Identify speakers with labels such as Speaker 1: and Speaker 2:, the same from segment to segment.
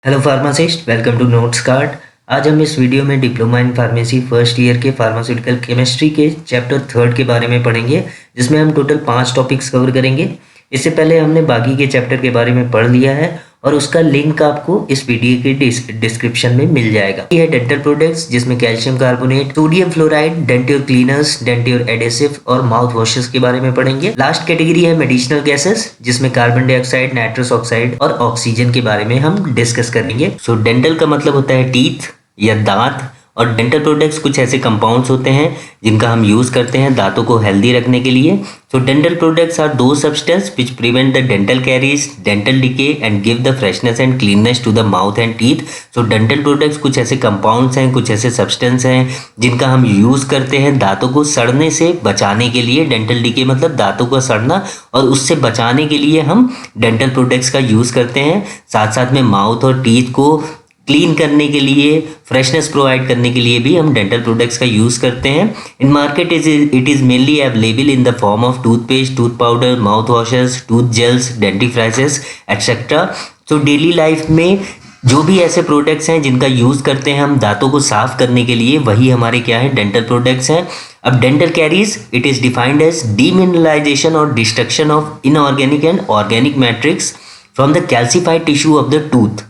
Speaker 1: Hello pharmacist, welcome to notes card. आज हम इस वीडियो में diploma in pharmacy first year के फार्मास्यूटिकल केमिस्ट्री के चैप्टर थर्ड के बारे में पढ़ेंगे, जिसमें हम टोटल 5 टॉपिक्स कवर करेंगे। इससे पहले हमने बाकी के चैप्टर के बारे में पढ़ लिया है और उसका लिंक आपको इस वीडियो के डिस्क्रिप्शन में मिल जाएगा। ये है डेंटल प्रोडक्ट्स, जिसमें calcium carbonate, sodium fluoride, denture cleaners, denture adhesive और माउथ वॉशेस के बारे में पढ़ेंगे। लास्ट कैटेगरी है मेडिसिनल गैसेस, जिसमें कार्बन डाइऑक्साइड, नाइट्रस ऑक्साइड और ऑक्सीजन के बारे में हम डिस्कस करेंगे। सो डेंटल का मतलब होता है टीथ या दांत, और डेंटल प्रोडक्ट्स कुछ ऐसे कंपाउंड्स होते हैं जिनका हम यूज़ करते हैं दांतों को हेल्दी रखने के लिए। सो डेंटल प्रोडक्ट्स आर दो substance which prevent the dental caries, dental decay and give the freshness and cleanness to the mouth and teeth. So dental products कुछ ऐसे कंपाउंड्स हैं, कुछ ऐसे सब्सटेंस हैं जिनका हम यूज़ करते हैं दांतों को सड़ने से बचाने के लिए। डेंटल डिके मतलब दांतों का सड़ना, और उससे बचाने के लिए हम डेंटल प्रोडक्ट्स का यूज़ करते हैं। साथ साथ में माउथ और टीथ को क्लीन करने के लिए, फ्रेशनेस प्रोवाइड करने के लिए भी हम डेंटल प्रोडक्ट्स का यूज़ करते हैं। In market it is mainly available in the form of toothpaste, tooth powder, mouthwashes, tooth gels, dentifrices etcetera. तो डेली लाइफ में जो भी ऐसे प्रोडक्ट्स हैं जिनका यूज़ करते हैं हम दांतों को साफ करने के लिए, वही हमारे क्या है, डेंटल प्रोडक्ट्स हैं। अब dental caries it is defined as demineralisation और destruction of inorganic and organic matrix from the calcified tissue of the tooth.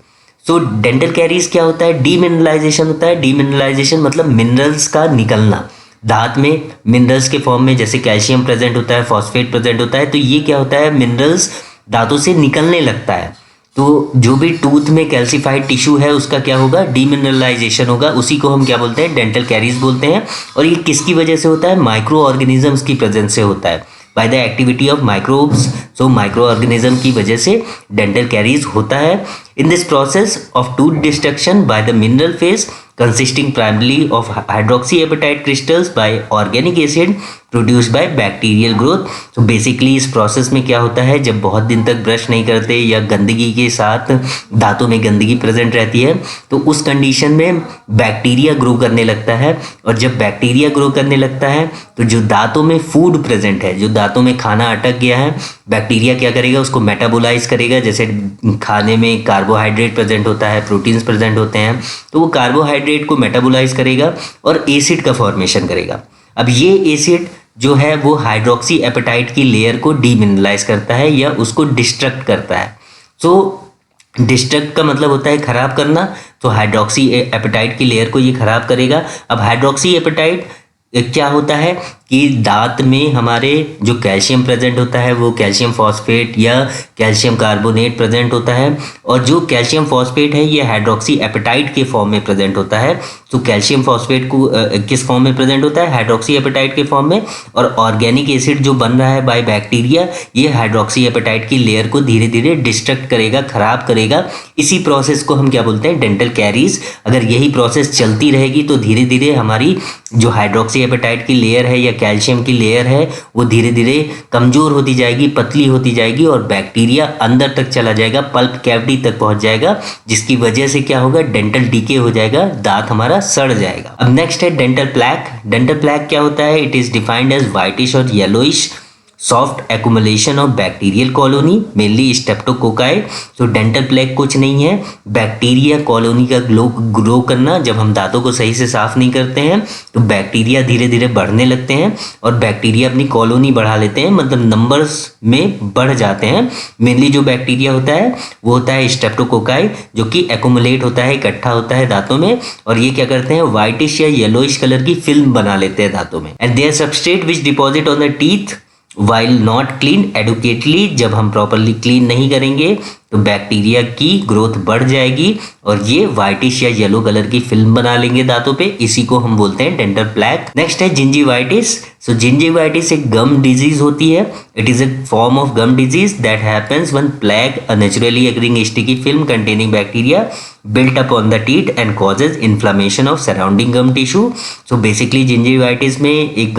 Speaker 1: So dental caries क्या होता है, डीमिनरलाइजेशन होता है। डीमिनरलाइजेशन मतलब मिनरल्स का निकलना। दांत में मिनरल्स के फॉर्म में जैसे कैल्शियम प्रेजेंट होता है, फॉस्फेट प्रेजेंट होता है, तो ये क्या होता है, मिनरल्स दांतों से निकलने लगता है। तो जो भी टूथ में कैल्सिफाइड टिश्यू है उसका क्या होगा, डीमिनरलाइजेशन होगा। उसी को हम क्या बोलते हैं, डेंटल कैरीज बोलते हैं। और ये किसकी वजह से होता है, माइक्रो ऑर्गेनिजम्स की प्रेजेंस से होता है, by the activity of microbes. So micro organism की वजह से डेंटल कैरीज होता है। In this process of tooth destruction by the mineral phase consisting primarily of hydroxyapatite crystals by organic acid produced by bacterial growth। तो basically इस process में क्या होता है, जब बहुत दिन तक ब्रश नहीं करते या गंदगी के साथ दांतों में गंदगी प्रेजेंट रहती है, तो उस कंडीशन में बैक्टीरिया ग्रो करने लगता है। और जब बैक्टीरिया ग्रो करने लगता है तो जो दांतों में फूड प्रेजेंट है, जो दांतों में खाना अटक गया है, बैक्टीरिया क्या करेगा, उसको मेटाबोलाइज करेगा। जैसे खाने में कार्बोहाइड्रेट प्रेजेंट होता है, प्रोटीन्स प्रेजेंट होते हैं, तो वो कार्बोहाइड्रेट को मेटाबोलाइज करेगा और एसिड का फॉर्मेशन करेगा। अब ये एसिड जो है वो हाइड्रोक्सी एपेटाइट की लेयर को डीमिनरलाइज करता है या उसको डिस्ट्रक्ट करता है। सो डिस्ट्रक्ट का मतलब होता है खराब करना, तो हाइड्रोक्सी एपेटाइट की लेयर को ये खराब करेगा। अब हाइड्रोक्सी एपेटाइट क्या होता है कि दांत में हमारे जो कैल्शियम प्रेजेंट होता है वो कैल्शियम फॉस्फेट या कैल्शियम कार्बोनेट प्रेजेंट होता है, और जो कैल्शियम फॉस्फेट है ये हाइड्रोक्सी एपेटाइट के फॉर्म में प्रेजेंट होता है। तो कैल्शियम फॉस्फेट को किस फॉर्म में प्रेजेंट होता है, हाइड्रोक्सी एपेटाइट के फॉर्म में। और ऑर्गेनिक एसिड जो बन रहा है बाय बैक्टीरिया, ये हाइड्रोक्सी एपेटाइट की लेयर को धीरे धीरे डिस्ट्रक्ट करेगा, खराब करेगा। इसी प्रोसेस को हम क्या बोलते हैं, डेंटल कैरीज। अगर यही प्रोसेस चलती रहेगी तो धीरे धीरे हमारी जो हाइड्रोक्सी एपेटाइट की लेयर है या कैल्शियम की लेयर है वो धीरे धीरे कमजोर होती जाएगी, पतली होती जाएगी, और बैक्टीरिया अंदर तक चला जाएगा, पल्प कैविटी तक पहुंच जाएगा, जिसकी वजह से क्या होगा, डेंटल डीके हो जाएगा, दांत हमारा सड़ जाएगा। अब नेक्स्ट है डेंटल प्लैक। डेंटल प्लैक क्या होता है, it is defined as whitish और yellowish soft accumulation of bacterial colony mainly streptococci. तो डेंटल प्लेग कुछ नहीं है, बैक्टीरिया कॉलोनी का ग्रो करना। जब हम दांतों को सही से साफ नहीं करते हैं तो बैक्टीरिया धीरे धीरे बढ़ने लगते हैं, और बैक्टीरिया अपनी कॉलोनी बढ़ा लेते हैं, मतलब नंबर्स में बढ़ जाते हैं। मेनली जो बैक्टीरिया होता है वो होता है स्टेप्टोकोकाई, जो कि एक्यूमुलेट होता है, इकट्ठा होता है दांतों में, और ये क्या करते हैं, व्हाइटिश या येलोइश कलर की फिल्म बना लेते हैं दांतों में। And their substrate which deposit on the teeth while not clean adequately. जब हम प्रॉपरली क्लीन नहीं करेंगे तो बैक्टीरिया की ग्रोथ बढ़ जाएगी और ये व्हाइटिश या येलो कलर की फिल्म बना लेंगे दांतों पे। इसी को हम बोलते हैं डेंटल प्लैक। नेक्स्ट है जिंजिवाइटिस। सो जिंजिवाइटिस एक गम डिजीज होती है। It is a form of gum disease that happens when plaque, a naturally occurring sticky film containing bacteria built up on the teeth and causes inflammation of surrounding gum tissue। so basically gingivitis में एक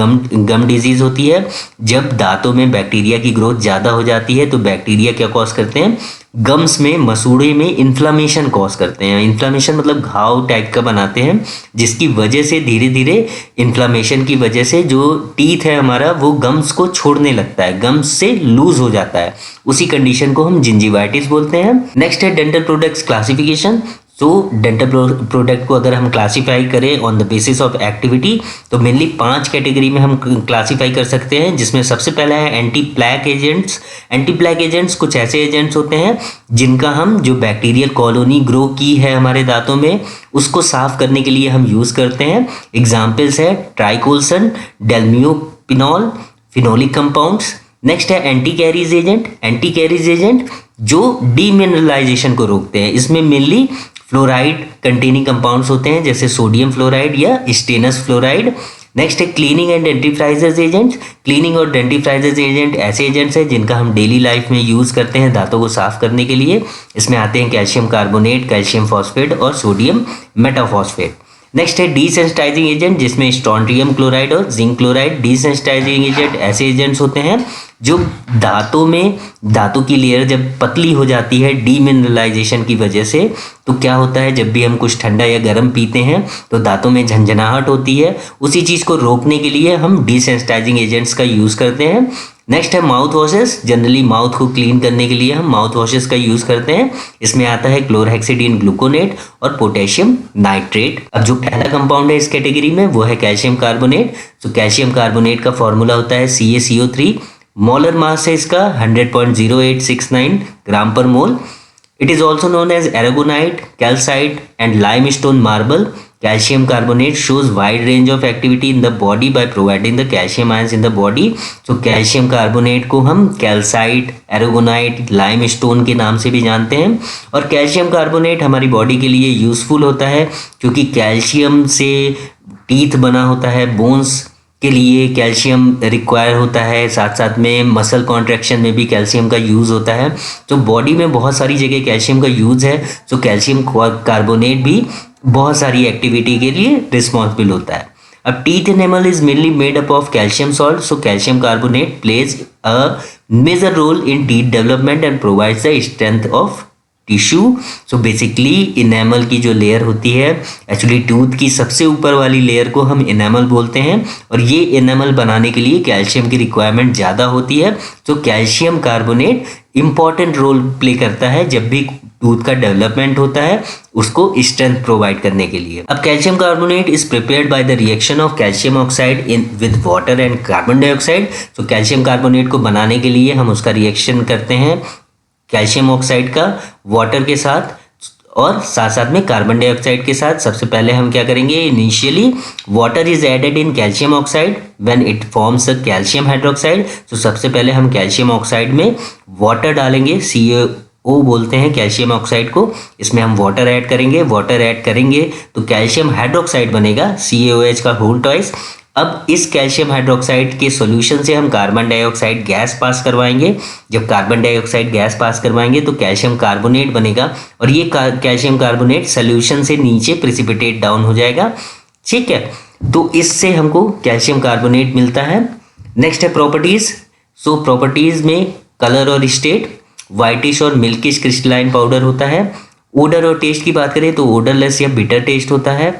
Speaker 1: gum disease होती है। जब दांतों में bacteria की growth ज़्यादा हो जाती है तो बैक्टीरिया क्या कॉज करते हैं, गम्स में, मसूड़े में इन्फ्लामेशन कॉज करते हैं। इन्फ्लामेशन मतलब घाव टाइप का बनाते हैं, जिसकी वजह से धीरे धीरे इन्फ्लामेशन की वजह से जो टीथ है हमारा वो गम्स को छोड़ने लगता है, गम्स से लूज हो जाता है। उसी कंडीशन को हम जिंजिवाइटिस बोलते हैं। नेक्स्ट है डेंटल प्रोडक्ट्स क्लासिफिकेशन। तो डेंटल प्रोडक्ट को अगर हम क्लासीफाई करें on the basis of activity तो मेनली 5 कैटेगरी में हम क्लासीफाई कर सकते हैं, जिसमें सबसे पहला है anti plaque agents. Anti plaque agents कुछ ऐसे एजेंट्स होते हैं जिनका हम जो बैक्टीरियल कॉलोनी ग्रो की है हमारे दांतों में उसको साफ करने के लिए हम यूज़ करते हैं। एग्जाम्पल्स है ट्राइकोल्सन, डेल्मियोपिनॉल, फिनोलिक कंपाउंड्स। नेक्स्ट है anti caries agent. Anti caries agent जो डीमिनरलाइजेशन को रोकते हैं, इसमें मेनली फ्लोराइड कंटेनिंग कंपाउंड्स होते हैं जैसे सोडियम फ्लोराइड या स्टेनस फ्लोराइड। नेक्स्ट है क्लीनिंग एंड डेंटिफ्राइजर्स एजेंट्स। क्लीनिंग और डेंटिफ्राइजर्स एजेंट ऐसे एजेंट्स हैं जिनका हम डेली लाइफ में यूज़ करते हैं दांतों को साफ करने के लिए। इसमें आते हैं कैल्शियम कार्बोनेट, कैल्शियम फॉस्फेट और सोडियम मेटाफॉस्फेट। नेक्स्ट है डीसेंसिटाइजिंग एजेंट, जिसमें स्ट्रोंटियम क्लोराइड और जिंक क्लोराइड। डीसेंसिटाइजिंग एजेंट ऐसे एजेंट्स होते हैं जो दांतों की लेयर जब पतली हो जाती है डीमिनरलाइजेशन की वजह से, तो क्या होता है जब भी हम कुछ ठंडा या गर्म पीते हैं तो दांतों में झंझनाहट होती है। उसी चीज़ को रोकने के लिए हम डीसेंसिटाइजिंग एजेंट्स का यूज़ करते हैं। नेक्स्ट है माउथ वॉशेस। जनरली माउथ को क्लीन करने के लिए हम माउथ वॉशेस का यूज़ करते हैं। इसमें आता है क्लोरहेक्सिडिन ग्लूकोनेट और पोटेशियम नाइट्रेट। अब जो पहला कंपाउंड है इस कैटेगरी में वो है कैल्शियम कार्बोनेट। तो कैल्शियम कार्बोनेट का फॉर्मूला होता है CaCO3। मोलर मास है इसका 100.0869 ग्राम per mole. It is also known as aragonite, calcite and limestone marble. Calcium carbonate shows wide range of activity in the body by providing the calcium ions in the body. So calcium carbonate को हम calcite, aragonite, limestone के नाम से भी जानते हैं। और calcium carbonate हमारी बॉडी के लिए यूजफुल होता है क्योंकि कैल्शियम से टीथ बना होता है, बोन्स के लिए कैल्शियम रिक्वायर होता है, साथ साथ में मसल कॉन्ट्रैक्शन में भी कैल्शियम का यूज़ होता है। तो बॉडी में बहुत सारी जगह कैल्शियम का यूज़ है। तो कैल्शियम कार्बोनेट भी बहुत सारी एक्टिविटी के लिए रिस्पॉन्सिबल होता है। अब teeth enamel is mainly made up of calcium salt. So calcium carbonate plays a major role in teeth development and provides the strength of tissue. So basically enamel की जो लेयर होती है, actually tooth की सबसे ऊपर वाली layer को हम इनेमल बोलते हैं और ये इनेमल बनाने के लिए कैल्शियम की रिक्वायरमेंट ज़्यादा होती है। तो calcium carbonate important role play करता है जब भी टूथ का डेवलपमेंट होता है उसको स्ट्रेंथ प्रोवाइड करने के लिए। अब calcium carbonate is prepared by the reaction of calcium oxide in with water and carbon dioxide. तो कैल्शियम कार्बोनेट को बनाने के लिए हम उसका रिएक्शन करते हैं कैल्शियम ऑक्साइड का वाटर के साथ और साथ साथ में कार्बन डाइऑक्साइड के साथ। सबसे पहले हम क्या करेंगे, initially water is added in calcium oxide when it forms a calcium hydroxide. तो सबसे पहले हम कैल्शियम ऑक्साइड में वाटर डालेंगे, CO बोलते हैं कैल्शियम ऑक्साइड को। इसमें हम वाटर ऐड करेंगे तो कैल्शियम हाइड्रोक्साइड बनेगा, CaOH का होल ट्वाइस। अब इस कैल्शियम हाइड्रोक्साइड के सॉल्यूशन से हम कार्बन डाइऑक्साइड गैस पास करवाएंगे। जब कार्बन डाइऑक्साइड गैस पास करवाएंगे तो कैल्शियम कार्बोनेट बनेगा और ये कैल्शियम कार्बोनेट सॉल्यूशन से नीचे प्रिसिपिटेट डाउन हो जाएगा। ठीक है, तो इससे हमको कैल्शियम कार्बोनेट मिलता है। नेक्स्ट है प्रॉपर्टीज। सो प्रॉपर्टीज में कलर और स्टेट, वाइटिश और मिल्किश क्रिस्टलाइन पाउडर होता है। ओडर और टेस्ट की बात करें तो ओडरलेस या बिटर टेस्ट होता है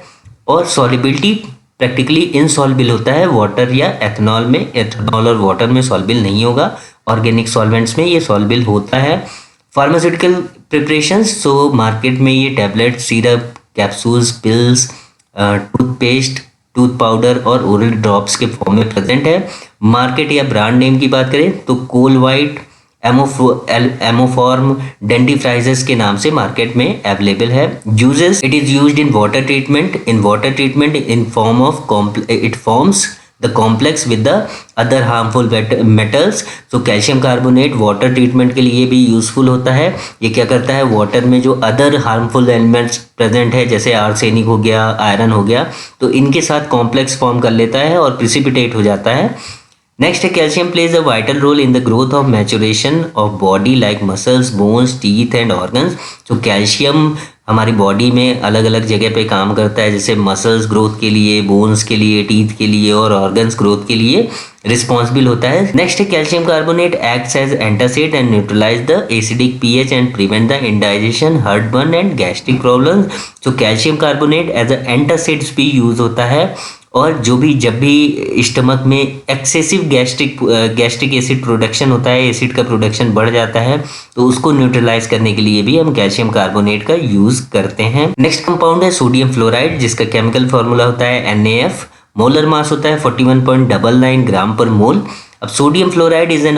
Speaker 1: और सॉल्युबिलिटी प्रैक्टिकली इनसॉल्युबल होता है वाटर या एथनॉल में। एथनॉल और वाटर में सॉल्युबल नहीं होगा, ऑर्गेनिक सॉल्वेंट्स में ये सॉल्युबल होता है। फार्मास्यूटिकल प्रिपरेशंस, सो मार्केट में ये tablet, syrup, capsules, pills, toothpaste, tooth powder और ओरल ड्रॉप्स के फॉर्म में प्रेजेंट है। मार्केट या ब्रांड नेम की बात करें तो कोलवाइट, एमोफॉर्म, डेंटिफ्राइजर्स के नाम से मार्केट में अवेलेबल है। Uses, it is used in water treatment in form of it forms the complex with the other harmful metals. तो कैल्शियम कार्बोनेट वाटर ट्रीटमेंट के लिए भी यूजफुल होता है। ये क्या करता है, वाटर में जो अदर हार्मफुल एलिमेंट्स प्रेजेंट है जैसे आर्सेनिक हो गया, आयरन हो गया, तो इनके साथ कॉम्प्लेक्स फॉर्म कर लेता है और प्रिसिपिटेट हो जाता है। नेक्स्ट है calcium plays a vital role in the growth of maturation of body like muscles, bones, teeth and organs. तो कैल्शियम हमारी बॉडी में अलग अलग जगह पे काम करता है, जैसे मसल्स ग्रोथ के लिए, बोन्स के लिए, टीथ के लिए और ऑर्गन्स ग्रोथ के लिए रिस्पॉन्सिबल होता है। नेक्स्ट है calcium carbonate acts as antacid and neutralize the acidic pH and prevent the indigestion, heartburn and gastric problems. तो calcium carbonate as a antacids भी यूज होता है, और जब भी स्टमक में एक्सेसिव गैस्ट्रिक एसिड प्रोडक्शन होता है, एसिड का प्रोडक्शन बढ़ जाता है, तो उसको न्यूट्रलाइज करने के लिए भी हम कैल्शियम कार्बोनेट का यूज करते हैं। नेक्स्ट कंपाउंड है सोडियम फ्लोराइड, जिसका केमिकल फॉर्मूला होता है NaF। मोलर मास होता है 41.99 ग्राम पर मोल। अब sodium fluoride is an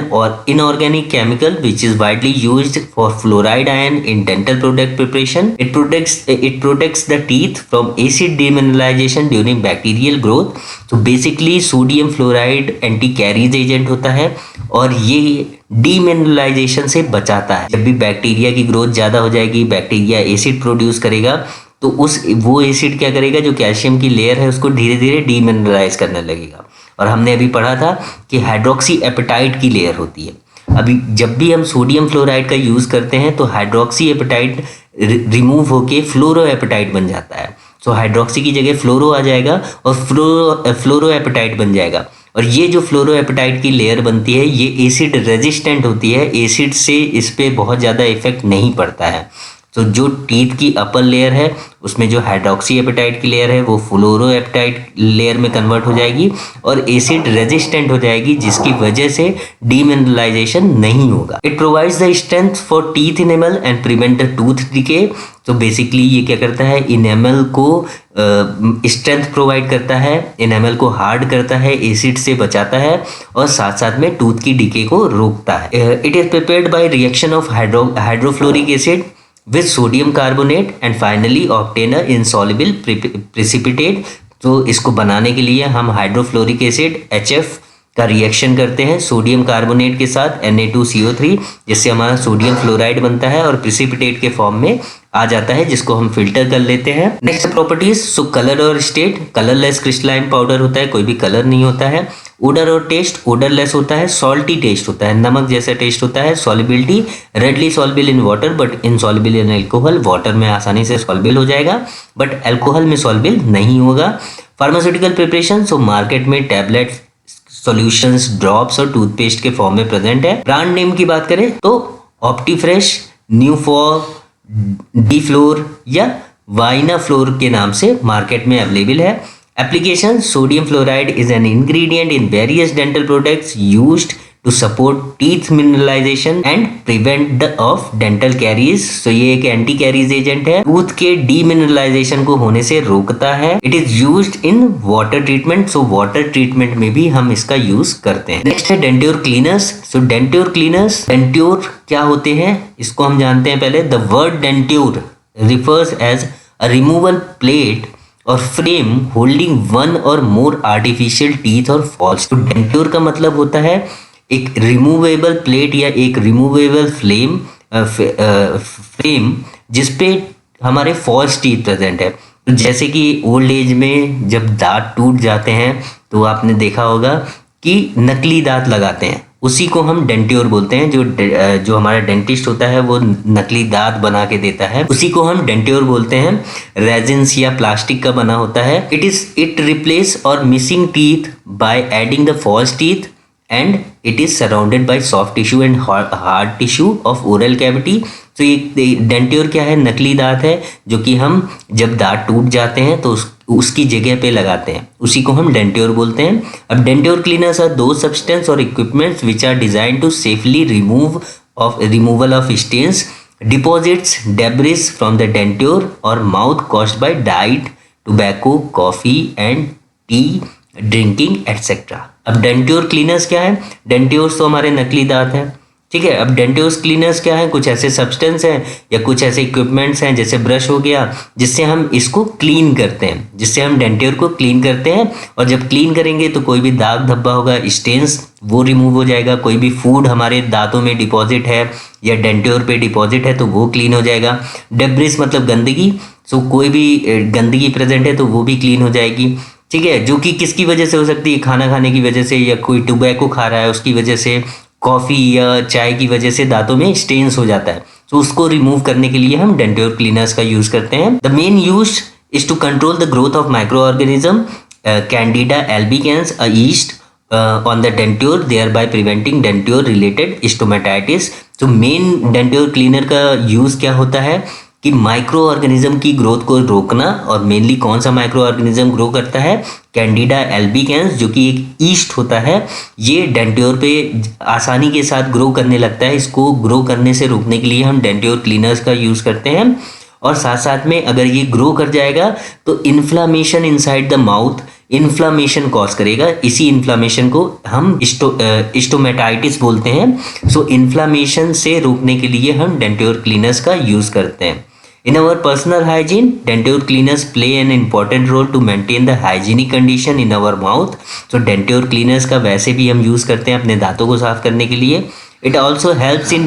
Speaker 1: inorganic chemical which is widely used for fluoride ion in dental product preparation. It protects the teeth from acid demineralisation during bacterial growth. तो basically sodium fluoride anti caries agent होता है और ये demineralisation से बचाता है। जब भी बैक्टीरिया की ग्रोथ ज़्यादा हो जाएगी, बैक्टीरिया एसिड प्रोड्यूस करेगा, तो वो एसिड क्या करेगा, जो कैल्शियम की लेयर है उसको धीरे धीरे डीमिनरलाइज करने लगेगा। और हमने अभी पढ़ा था कि हाइड्रोक्सी एपेटाइट की लेयर होती है। अभी जब भी हम सोडियम फ्लोराइड का यूज़ करते हैं तो हाइड्रोक्सी एपेटाइट रिमूव होके फ्लोरो एपेटाइट बन जाता है। तो हाइड्रोक्सी की जगह फ्लोरो आ जाएगा और फ्लोरो एपेटाइट बन जाएगा। और ये जो फ्लोरो एपेटाइट की लेयर बनती है ये एसिड रेजिस्टेंट होती है, एसिड से इस पर बहुत ज़्यादा इफेक्ट नहीं पड़ता है। तो जो टीथ की अपर लेयर है उसमें जो हाइड्रोक्सी एपेटाइट की लेयर है वो फ्लोरो एपेटाइट लेयर में कन्वर्ट हो जाएगी और एसिड रेजिस्टेंट हो जाएगी, जिसकी वजह से डीमिनरलाइजेशन नहीं होगा। It provides the strength for teeth enamel and prevent the tooth decay. तो बेसिकली ये क्या करता है, इनेमल को स्ट्रेंथ प्रोवाइड करता है, इनेमल को हार्ड करता है, एसिड से बचाता है और साथ साथ में टूथ की डिके को रोकता है। It is prepared by reaction of hydrofluoric acid with sodium carbonate and finally obtain a insoluble precipitate। तो इसको बनाने के लिए हम हाइड्रोफ्लोरिक एसिड HF का रिएक्शन करते हैं सोडियम कार्बोनेट के साथ Na2CO3, जिससे हमारा सोडियम फ्लोराइड बनता है और प्रिसिपिटेट के फॉर्म में आ जाता है, जिसको हम फिल्टर कर लेते हैं। नेक्स्ट प्रॉपर्टीज, सो कलर और स्टेट, कलरलेस क्रिस्टलाइन पाउडर होता है, कोई भी कलर नहीं होता है। ओडर और टेस्ट, ओडरलेस होता है, सॉल्टी टेस्ट होता है, नमक जैसा टेस्ट होता है। Solubility, readily soluble in water but insoluble in alcohol, water में आसानी से सॉल्युबल हो जाएगा बट अल्कोहल में सॉल्युबल नहीं होगा। फार्मास्यूटिकल प्रिपरेशन, सो मार्केट में टैबलेट, सॉल्यूशंस, ड्रॉप्स और टूथपेस्ट के फॉर्म में प्रेजेंट है। ब्रांड नेम की बात करें तो ऑप्टीफ्रेश, न्यूफॉर, डी फ्लोर या वाइना फ्लोर के नाम से मार्केट में अवेलेबल है। Application, sodium fluoride is an ingredient in various dental products used to support teeth mineralization and prevent of dental caries. तो ये एक एंटी कैरीज एजेंट है, टूथ के डीमिनरलाइजेशन को होने से रोकता है। It is used in water treatment, so water treatment में भी हम इसका यूज करते हैं। नेक्स्ट है डेंट्योर क्लीनर्स। सो डेंट्योर क्लीनर्स, डेंट्योर क्या होते हैं इसको हम जानते हैं पहले। The word denture refers as a removal plate और फ्रेम होल्डिंग वन और मोर आर्टिफिशियल टीथ और फॉल्स। तो डेंट्योर का मतलब होता है एक रिमूवेबल प्लेट या एक रिमूवेबल फ्रेम जिसपे हमारे फॉल्स टीथ प्रेजेंट है। तो जैसे कि ओल्ड एज में जब दांत टूट जाते हैं तो आपने देखा होगा कि नकली दांत लगाते हैं, उसी को हम डेंट्योर बोलते हैं। जो हमारा डेंटिस्ट होता है वो नकली दांत बना के देता है, उसी को हम डेंट्योर बोलते हैं। रेजिन्स या प्लास्टिक का बना होता है। इट रिप्लेस और missing teeth by adding the false teeth and it is surrounded by soft tissue and hard tissue of oral cavity. तो ये डेंट्योर क्या है, नकली दांत है जो कि हम जब दांत टूट जाते हैं तो उसकी जगह पे लगाते हैं, उसी को हम डेंट्योर बोलते हैं। अब डेंट्योर क्लीनर्स आर दो सब्सटेंस और equipments which are design to safely removal of stains, deposits, debris from the denture और mouth caused by diet, tobacco, coffee and tea drinking etcetera. अब डेंट्योर क्लीनर्स क्या है, डेंट्योर्स तो हमारे नकली दांत हैं, ठीक है। अब डेंट्योर्स क्लीनर्स क्या है, कुछ ऐसे सब्सटेंस हैं या कुछ ऐसे इक्विपमेंट्स हैं जैसे ब्रश हो गया जिससे हम इसको क्लीन करते हैं, जिससे हम डेंट्योर को क्लीन करते हैं। और जब क्लीन करेंगे तो कोई भी दाग धब्बा होगा, स्टेन्स, वो रिमूव हो जाएगा। कोई भी फूड हमारे दांतों में डिपॉजिट है या डेंट्योर पे डिपॉजिट है तो वो क्लीन हो जाएगा। डेब्रिस मतलब गंदगी, सो कोई भी गंदगी प्रेजेंट है तो वो भी क्लीन हो जाएगी, ठीक है। जो कि किसकी वजह से हो सकती है, खाना खाने की वजह से, या कोई टोबैको खा रहा है उसकी वजह से, कॉफ़ी या चाय की वजह से दांतों में स्टेन्स हो जाता है, तो उसको रिमूव करने के लिए हम डेंट्योर क्लीनर्स का यूज करते हैं। The main use is to control the growth of micro organism candida albicans a yeast on the denture, thereby preventing denture related stomatitis। तो मेन डेंट्योर क्लीनर का यूज क्या होता है कि माइक्रो ऑर्गेनिज्म की ग्रोथ को रोकना, और मेनली कौन सा माइक्रो ऑर्गेनिज्म ग्रो करता है, कैंडिडा एल्बिकेंस, जो कि एक ईस्ट होता है। ये डेंट्योर पे आसानी के साथ ग्रो करने लगता है। इसको ग्रो करने से रोकने के लिए हम डेंट्योर क्लीनर्स का यूज करते हैं। और साथ साथ में अगर ये ग्रो कर जाएगा तो inflammation inside the mouth, inflammation cause करेगा। इसी इन्फ्लामेशन को हम स्टोमेटाइटिस बोलते हैं। सो इन्फ्लामेशन से रोकने के लिए हम डेंट्योर क्लीनर्स का यूज करते हैं। In our personal hygiene, denture cleaners play an important role to maintain the hygienic condition in our mouth। तो denture cleaners का वैसे भी हम यूज करते हैं अपने दांतों को साफ करने के लिए। It also helps in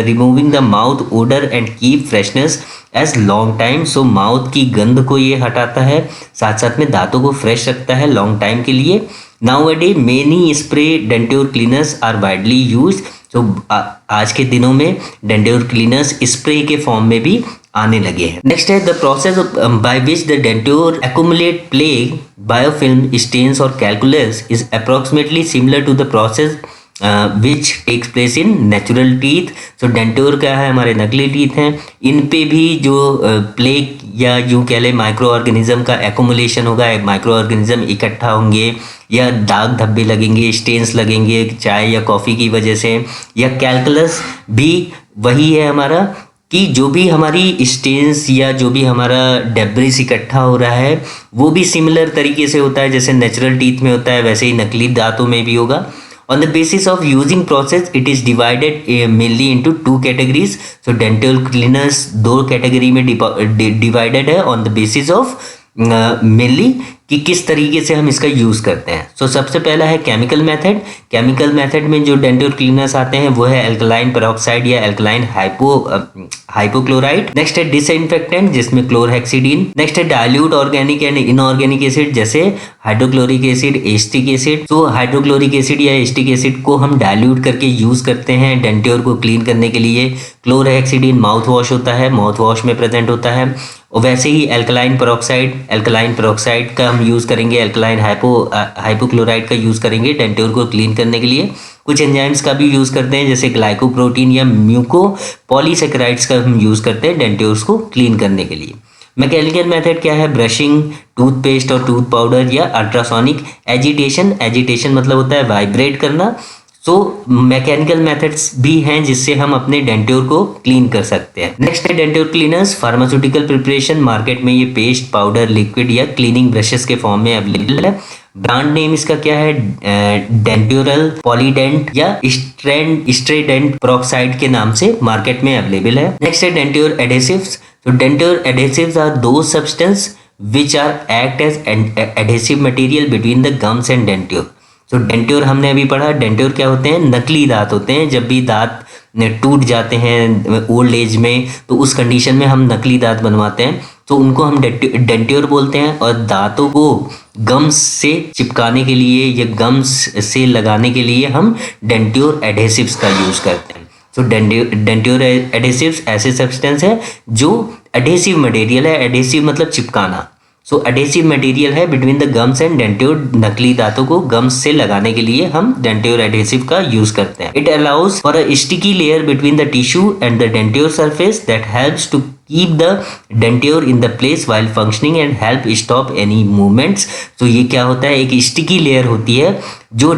Speaker 1: removing the mouth odor and keep freshness as long time। So mouth की गंध को ये हटाता है, साथ साथ में दांतों को फ्रेश रखता है लॉन्ग टाइम के लिए। Nowadays many spray denture cleaners are widely used। तो आज के दिनों में डेंट्योर क्लीनर्स स्प्रे के फॉर्म में भी आने लगे हैं। नेक्स्ट है the process by which the denture accumulate plaque, biofilm, stains और calculus is approximately similar to the process which takes place in natural teeth. तो डेंट्योर क्या है, हमारे नकली टीथ हैं, इन पे भी जो प्लेग या यूँ कह लें माइक्रो ऑर्गेनिज्म का एक्यूमुलेशन होगा, माइक्रो ऑर्गेनिज्म इकट्ठा होंगे, या दाग धब्बे लगेंगे, स्टेन्स लगेंगे चाय या कॉफ़ी की वजह से, या कैलकुलस भी वही है हमारा कि जो भी हमारी स्टेन्स या जो भी हमारा डेब्रिस इकट्ठा हो रहा है वो भी सिमिलर तरीके से होता है, जैसे नेचुरल टीथ में होता है वैसे ही नकली दांतों में भी होगा। On the basis of using process, it is divided mainly into two categories। So dental cleaners दो कैटेगरी में डिवाइडेड है on the basis of mainly कि किस तरीके से हम इसका यूज़ करते हैं। सो सबसे पहला है केमिकल मेथड। केमिकल मेथड में जो डेंट्योर क्लीनर्स आते हैं वो है एल्कलाइन पेरोक्साइड या एल्कलाइन हाइपोक्लोराइड। नेक्स्ट है डिसइंफेक्टेंट जिसमें क्लोरहेक्सिडीन। नेक्स्ट है dilute organic and inorganic acid जैसे हाइड्रोक्लोरिक एसिड, एस्टिक एसिड। तो हाइड्रोक्लोरिक एसिड या एस्टिक एसिड को हम डाइल्यूट करके यूज़ करते हैं डेंट्योर को क्लीन करने के लिए। क्लोरहेक्सिडीन माउथ वॉश होता है, माउथ वॉश में प्रेजेंट होता है। और वैसे ही एल्कलाइन पेरोक्साइड का हम यूज़ करेंगे, एल्कलाइन हाइपोक्लोराइड का यूज़ करेंगे डेंट्योर को क्लीन करने के लिए। कुछ एंजाइम्स का भी यूज़ करते हैं जैसे ग्लाइकोप्रोटीन या म्यूको पॉलीसेकेराइड्स का हम यूज़ करते हैं डेंट्योर्स को क्लीन करने के लिए। मैकेनिकल मेथड क्या है, ब्रशिंग, टूथपेस्ट और टूथ पाउडर या अल्ट्रासोनिक एजिटेशन। एजिटेशन मतलब होता है वाइब्रेट करना। सो मैकेनिकल मेथड्स भी हैं जिससे हम अपने डेंट्योर को क्लीन कर सकते हैं। नेक्स्ट है डेंट्योर क्लीनर्स फार्मास्यूटिकल प्रिपरेशन। मार्केट में ये पेस्ट, पाउडर, लिक्विड या क्लीनिंग ब्रशेस के फॉर्म में अवेलेबल है। ब्रांड नेम इसका क्या है, डेंट्योरल, पॉलीडेंट या स्ट्रेडेंट पेरोक्साइड के नाम से मार्केट में अवेलेबल है। नेक्स्ट है डेंट्योर एडेसिव्स। तो डेंट्योर एडेसिव्स आर दो substance which are act as adhesive material between the gums and denture. तो डेंट्योर हमने अभी पढ़ा, डेंट्योर क्या होते हैं, नकली दांत होते हैं। जब भी दांत टूट जाते हैं ओल्ड एज में तो उस कंडीशन में हम नकली दांत बनवाते हैं, तो उनको हम डेंट्योर बोलते हैं। और दांतों को गम्स से चिपकाने के लिए या गम्स से लगाने के लिए हम डेंट्योर एडेसिव्स का यूज़ करते हैं। तो डेंट्योर एडेसिव्स ऐसे सब्सटेंस है जो एडेसिव मटेरियल है। एडेसिव मतलब चिपकाना। सो एडेसिव मटेरियल है बिटवीन द गम्स एंड डेंट्योर। नकली दांतों को गम्स से लगाने के लिए हम डेंट्योर एडेसिव का यूज करते हैं। It allows for a sticky layer between the tissue and the denture surface that helps to keep the denture in the place while functioning and help stop any movements. तो ये क्या होता है, एक sticky layer होती है जो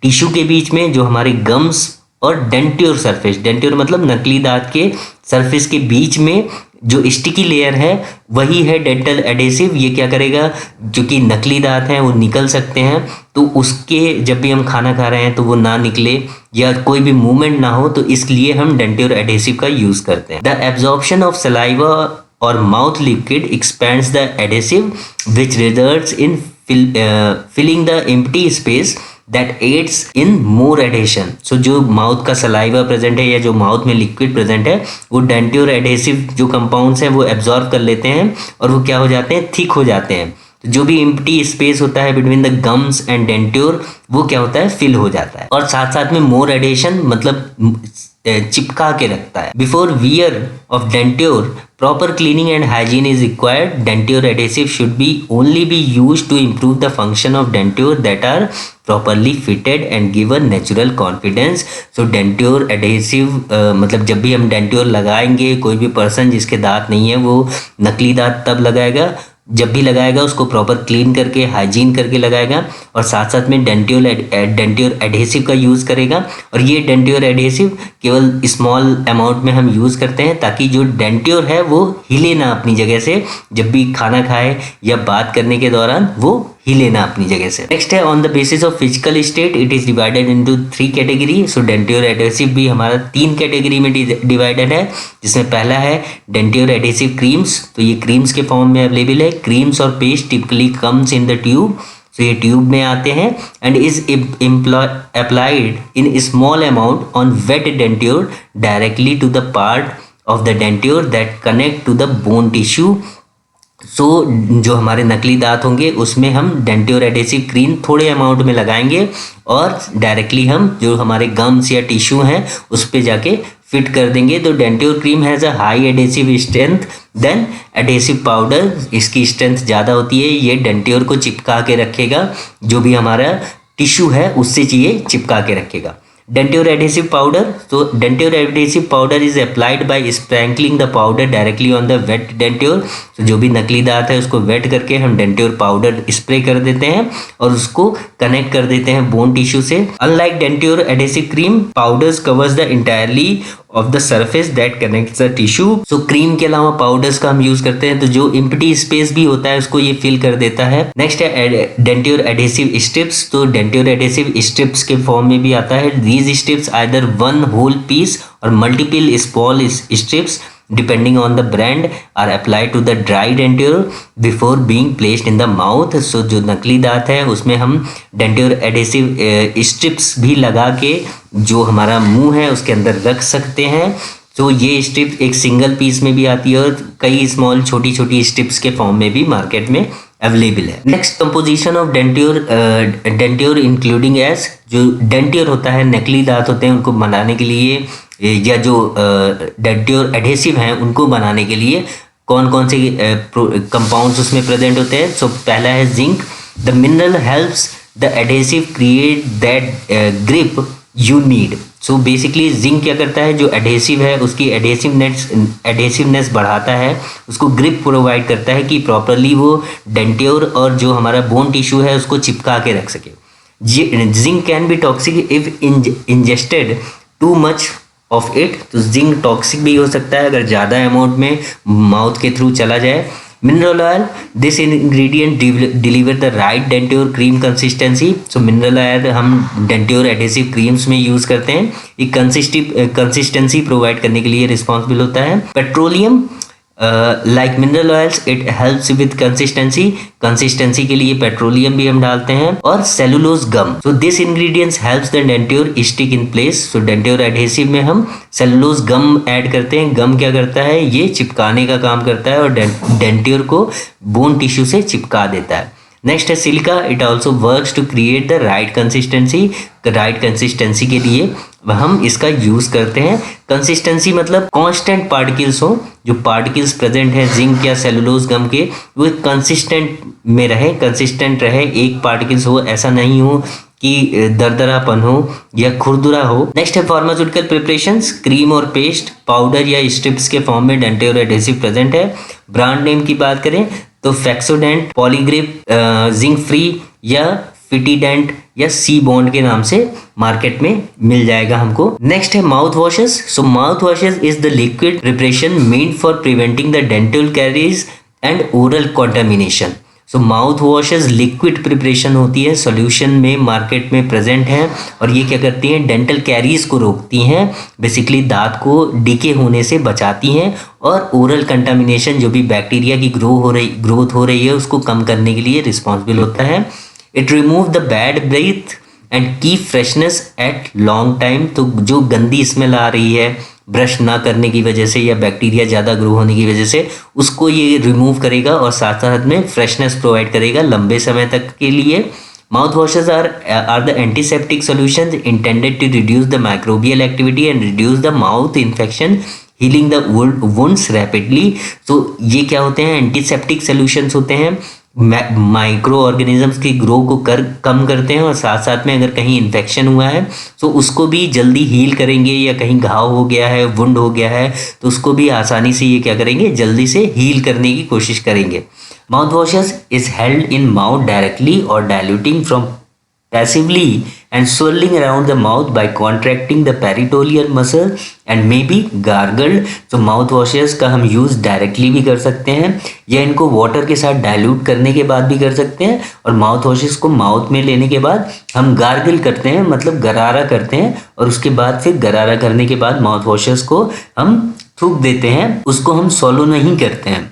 Speaker 1: tissue के बीच में, जो हमारे गम्स और डेंट्योर सरफेस, डेंट्योर मतलब नकली दांत के सरफेस के बीच में जो स्टिकी लेयर है वही है डेंटल एडेसिव। ये क्या करेगा, जो कि नकली दांत हैं वो निकल सकते हैं, तो उसके जब भी हम खाना खा रहे हैं तो वो ना निकले या कोई भी मूवमेंट ना हो, तो इसलिए हम डेंट्योर एडेसिव का यूज करते हैं। द एब्जॉर्प्शन ऑफ सलाइवा और mouth liquid expands the adhesive which results in filling the empty space that aids in more adhesion. So जो माउथ का सलाइवा प्रेजेंट है या जो माउथ में लिक्विड प्रेजेंट है वो डेंट्योर एडेसिव जो कंपाउंड्स हैं वो एब्जॉर्ब कर लेते हैं और वो क्या हो जाते हैं, थिक हो जाते हैं। तो जो भी एम्प्टी स्पेस होता है बिटवीन द गम्स एंड डेंट्योर वो क्या होता है, फिल हो जाता है। और साथ साथ में मोर एडेशन मतलब चिपका के रखता है। Before wear of denture proper cleaning and hygiene is required. Denture adhesive should be only be used to improve the function of denture that are properly fitted and give a natural confidence. So denture adhesive मतलब जब भी हम डेंट्योर लगाएंगे, कोई भी person जिसके दांत नहीं है वो नकली दांत तब लगाएगा जब भी लगाएगा उसको प्रॉपर क्लीन करके हाइजीन करके लगाएगा, और साथ साथ में डेंट्योर एडहेसिव का यूज़ करेगा। और ये डेंट्योर एडहेसिव केवल स्मॉल अमाउंट में हम यूज़ करते हैं ताकि जो डेंट्योर है वो हिले ना अपनी जगह से, जब भी खाना खाए या बात करने के दौरान वो हिले ना अपनी जगह से। नेक्स्ट है on the basis of physical state it is divided into 3 category. So denture adhesive भी हमारा 3 कैटेगरी में डिवाइडेड है, जिसमें पहला है डेंट्योर एडहेसिव क्रीम्स। तो ये क्रीम्स के फॉर्म में अवेलेबल है। क्रीम्स और paste typically comes in the tube. तो ये ट्यूब में आते हैं and is applied in small amount on wet denture directly to the part of the denture that connect to the bone tissue. So जो हमारे नकली दांत होंगे उसमें हम डेंट्योर एडहेसिव क्रीम थोड़े अमाउंट में लगाएंगे और डायरेक्टली हम जो हमारे गम्स या टिश्यू हैं उस पे जाके फिट कर देंगे। तो denture cream has a high adhesive strength then adhesive powder. इसकी स्ट्रेंथ ज़्यादा होती है, ये डेंट्योर को चिपका के रखेगा, जो भी हमारा टिश्यू है उससे ये चिपका के रखेगा। डेंट्योर एडहेसिव पाउडर, तो denture adhesive powder is applied by sprinkling the powder directly on the wet denture. तो जो भी नकली दांत है उसको वेट करके हम डेंट्योर पाउडर स्प्रे कर देते हैं और उसको कनेक्ट कर देते हैं बोन टिश्यू से। Unlike denture adhesive cream, powders covers the entirely of the surface that connects the tissue. So cream के अलावा पाउडर्स का हम यूज करते हैं तो जो एम्प्टी स्पेस भी होता है उसको ये फिल कर देता है। नेक्स्ट है डेंट्योर एडहेसिव स्ट्रिप्स। तो डेंट्योर एडहेसिव स्ट्रिप्स के फॉर्म में भी आता है। These strips either one whole piece और multiple small strips depending on the brand are applied to the dry denture before being placed in the mouth। so जो नकली दांत है उसमें हम डेंट्योर एडहेसिव स्ट्रिप्स भी लगा के जो हमारा मुंह है उसके अंदर रख सकते हैं। तो ये स्ट्रिप एक सिंगल पीस में भी आती है और कई स्मॉल छोटी छोटी स्ट्रिप्स के फॉर्म में भी मार्केट में अवेलेबल है। Next composition of denture including age, जो डेंट्योर होता है नकली दांत होते हैं उनको बनाने के लिए या जो डेंट्योर एडहेसिव हैं उनको बनाने के लिए कौन कौन से कंपाउंड्स उसमें प्रेजेंट होते हैं। सो पहला है zinc. The mineral helps the adhesive create that grip you need. So basically zinc क्या करता है, जो एडहेसिव है उसकी एडहेसिवनेस बढ़ाता है, उसको ग्रिप प्रोवाइड करता है कि प्रॉपरली वो डेंट्योर और जो हमारा बोन टिश्यू है उसको चिपका के रख सके। Zinc can be toxic if ingested too much of it. तो जिंक टॉक्सिक भी हो सकता है अगर ज़्यादा अमाउंट में माउथ के थ्रू चला जाए। Mineral oil, this ingredient deliver the right denture cream consistency. So mineral oil हम डेंट्योर एडहेसिव क्रीम्स में यूज़ करते हैं, एक कंसिस्टेंसी प्रोवाइड करने के लिए रिस्पॉन्सिबल होता है। Petroleum, like mineral oils it helps with consistency के लिए पेट्रोलियम भी हम डालते हैं। और cellulose gum, so this ingredients helps the denture stick in place. So denture adhesive में हम सेलुलोज गम ऐड करते हैं। गम क्या करता है, ये चिपकाने का काम करता है और डेंट्योर को बोन टिश्यू से चिपका देता है। नेक्स्ट है silica, it also works to create the right consistency. Right consistency के लिए हम इसका यूज करते हैं। कंसिस्टेंसी मतलब कांस्टेंट पार्टिकल्स हो, जो पार्टिकल्स प्रेजेंट है जिंक या सेलुलोज गम के वो कंसिस्टेंट में रहे, कंसिस्टेंट रहे, एक पार्टिकल्स हो, ऐसा नहीं हो कि दरदरापन हो या खुरदुरा हो। नेक्स्ट है फार्मास्यूटिकल प्रिपरेशंस, क्रीम और पेस्ट, पाउडर या स्ट्रिप्स के फॉर्म में डेंट्योर एडहेसिव प्रेजेंट है। ब्रांड नेम की बात करें तो फैक्सोडेंट, पॉलीग्रिप, जिंक फ्री या फिटीडेंट या सी बॉन्ड के नाम से मार्केट में मिल जाएगा हमको। नेक्स्ट है mouth washes. So mouth washes is the liquid preparation made for preventing the dental carries and oral contamination. So mouth washes liquid preparation होती है, सॉल्यूशन में मार्केट में प्रेजेंट है और ये क्या करती हैं, डेंटल कैरीज को रोकती हैं, बेसिकली दांत को डीके होने से बचाती हैं और ओरल कंटामिनेशन जो भी बैक्टीरिया की ग्रोथ हो रही है उसको कम करने के लिए रिस्पॉन्सिबल होता है। It remove the bad breath and keep freshness at long time. तो जो गंदी स्मेल आ रही है ब्रश ना करने की वजह से या बैक्टीरिया ज़्यादा ग्रो होने की वजह से, उसको ये रिमूव करेगा और साथ साथ में फ्रेशनेस प्रोवाइड करेगा लंबे समय तक के लिए। Mouth washes are the antiseptic solutions intended to reduce the microbial activity and reduce the mouth infection, healing the wounds rapidly. तो ये क्या होते हैं? एंटीसेप्टिक सॉल्यूशंस होते हैं, माइक्रो ऑर्गेनिजम्स की ग्रो को कम करते हैं और साथ साथ में अगर कहीं इन्फेक्शन हुआ है तो उसको भी जल्दी हील करेंगे, या कहीं घाव हो गया है, वुंड हो गया है तो उसको भी आसानी से ये क्या करेंगे? जल्दी से हील करने की कोशिश करेंगे. Mouth washes is held in mouth directly और diluting from passively and swirling around the mouth by contracting the peritoneal muscle and may be gargled. तो माउथ वॉशेस का हम यूज़ डायरेक्टली भी कर सकते हैं या इनको वाटर के साथ डाइल्यूट करने के बाद भी कर सकते हैं, और माउथ वॉशेस को माउथ में लेने के बाद हम गार्गल करते हैं, मतलब गरारा करते हैं, और उसके बाद फिर गरारा करने के बाद माउथ वॉशेस को हम थूक देते हैं, उसको हम सॉलो नहीं करते हैं.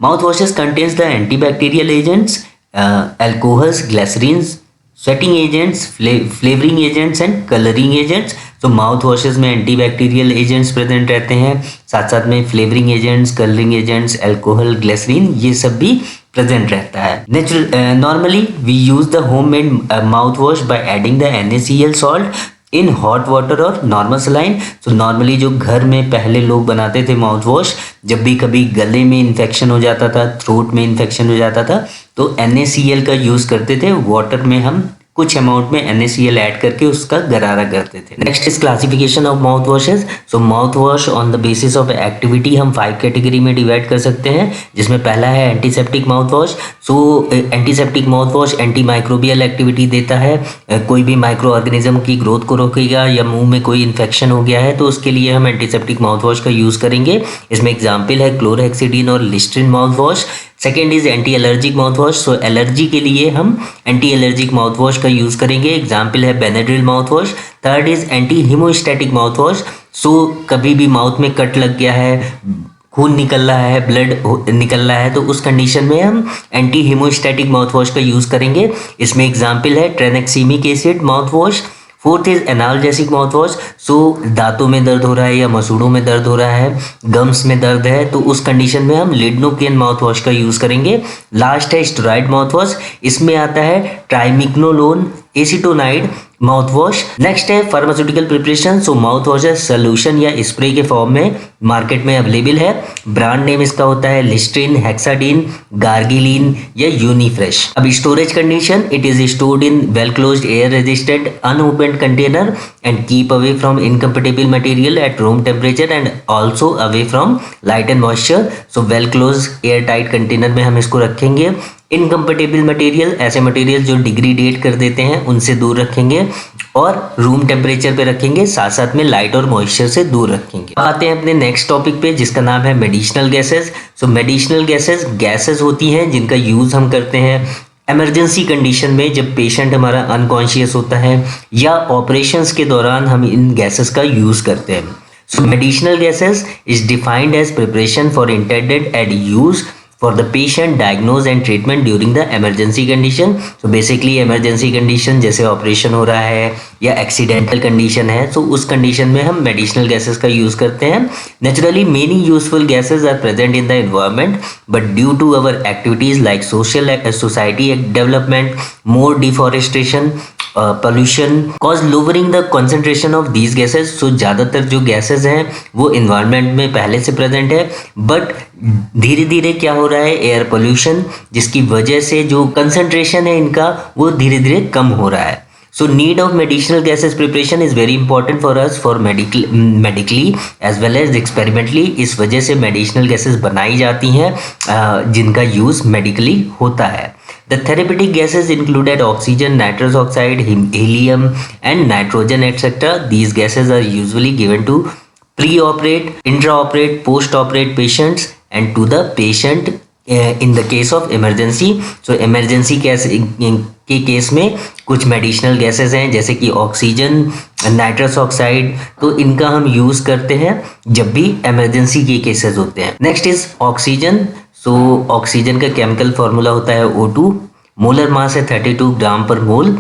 Speaker 1: Mouth washes contains the antibacterial agents, alcohols, glycerins, sweating agents, flavouring agents and colouring agents. तो माउथ वॉशेस में एंटीबैक्टीरियल एजेंट्स प्रेजेंट रहते हैं, साथ साथ में flavouring agents, colouring agents, alcohol, glycerin, ये सब भी प्रेजेंट रहता है. Normally we use the homemade mouth wash by adding the NaCl salt in hot water और नॉर्मल सलाइन. तो नॉर्मली जो घर में पहले लोग बनाते थे माउथ वॉश, जब भी कभी गले में इन्फेक्शन हो जाता था, थ्रोट में इन्फेक्शन हो जाता था, तो NaCl का यूज़ करते थे. वाटर में हम कुछ अमाउंट में NaCl ऐड करके उसका गरारा करते थे. Next is classification of mouth washes. So mouth wash on the basis of activity हम 5 कैटेगरी में डिवाइड कर सकते हैं, जिसमें पहला है antiseptic mouth wash. So antiseptic mouth wash anti microbial activity देता है, कोई भी माइक्रो ऑर्गेनिज्म की ग्रोथ को रोकेगा, या मुंह में कोई इन्फेक्शन हो गया है तो उसके लिए हम एंटीसेप्टिक माउथ वॉश का यूज़ करेंगे. इसमें एग्जाम्पल है क्लोरहेक्सिडिन और Listerine mouth wash. Second is anti allergic mouth wash. So allergy के लिए हम एंटी एलर्जिक माउथ वॉश का यूज़ करेंगे, एग्जाम्पल है Benadryl mouth wash. Third is anti haemostatic mouth wash. So कभी भी माउथ में कट लग गया है, खून निकल रहा है, ब्लड निकल रहा है, तो उस कंडीशन में हम एंटी हीमोस्टैटिक माउथ वॉश का यूज़ करेंगे. इसमें एग्जाम्पल है tranexamic acid mouth wash. Fourth is analgesic mouth wash. So दांतों में दर्द हो रहा है या मसूड़ों में दर्द हो रहा है, गम्स में दर्द है, तो उस कंडीशन में हम लिडनोकेन माउथ वॉश का यूज़ करेंगे. लास्ट है स्टेरॉइड माउथ वॉश. इसमें आता है ट्राइमिक्नोलोन एसीटोनाइड माउथ वॉश. नेक्स्ट है फार्मास्यूटिकल प्रिपरेशन. सो माउथ वॉश सोल्यूशन या स्प्रे के फॉर्म में मार्केट में अवेलेबल है. ब्रांड नेम इसका होता है लिस्ट्रीन, हेक्साडीन, गार्गिलीन या यूनिफ्रेश. अब storage condition, it is stored in well closed air resistant unopened container and keep away from incompatible material at room temperature and also away from light and moisture. So well close air tight container में हम इसको रखेंगे. Incompatible material, ऐसे material जो degraded कर देते हैं, उनसे दूर रखेंगे, और रूम टेम्परेचर पे रखेंगे, साथ साथ में लाइट और मॉइस्चर से दूर रखेंगे. आते हैं अपने नेक्स्ट टॉपिक पे, जिसका नाम है मेडिसिनल गैसेस. सो मेडिसिनल गैसेस होती हैं जिनका यूज़ हम करते हैं इमरजेंसी कंडीशन में, जब पेशेंट हमारा अनकॉन्शियस होता है या ऑपरेशंस के दौरान हम इन गैसेस का यूज़ करते हैं. So medicinal gases is defined as preparation for intended and use for the patient diagnose and treatment during the emergency condition. So basically emergency condition जैसे ऑपरेशन हो रहा है या एक्सीडेंटल कंडीशन है, तो उस कंडीशन में हम मेडिसिनल गैसेस का यूज़ करते हैं. Naturally many useful gases are present in the environment, but due to our activities like society development, more deforestation, pollution cause lowering the concentration of these gases. So ज़्यादातर जो gases हैं वो environment में पहले से present है, but धीरे धीरे क्या हो रहा है, एयर पोल्यूशन, जिसकी वजह से जो कंसंट्रेशन है इनका वो धीरे धीरे कम हो रहा है. So need of medicinal gases preparation is very important for us for medically as well as experimentally. इस वजह से मेडिसिनल गैसेस बनाई जाती हैं जिनका यूज़ मेडिकली होता है. The therapeutic gases included oxygen, nitrous oxide, helium and nitrogen etc. These gases are usually given to pre-operate, intra-operate, post-operate patients and to the patient in the case of emergency. So emergency के case में कुछ medicinal gases हैं जैसे कि oxygen, nitrous oxide, तो इनका हम use करते हैं जब भी इमरजेंसी के केसेस होते हैं. Next is oxygen. So oxygen का केमिकल फॉर्मूला होता है O2. मोलर मास है 32 ग्राम per mole.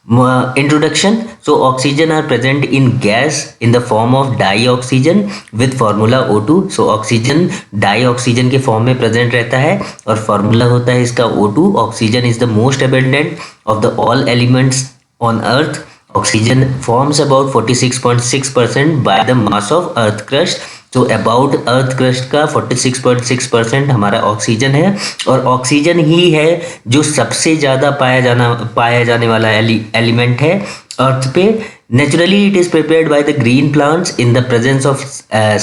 Speaker 1: Introduction. So oxygen are present in gas in the form of dioxygen with formula O2. So oxygen dioxygen के form में present रहता है और formula होता है इसका O2. Oxygen is the most abundant of the all elements on earth. Oxygen forms about 46.6% by the mass of earth crust. तो about earth crust का 46.6% हमारा ऑक्सीजन है और ऑक्सीजन ही है जो सबसे ज़्यादा पाया जाने वाला एलिमेंट है अर्थ पे. Naturally, it is prepared by the green plants in the presence of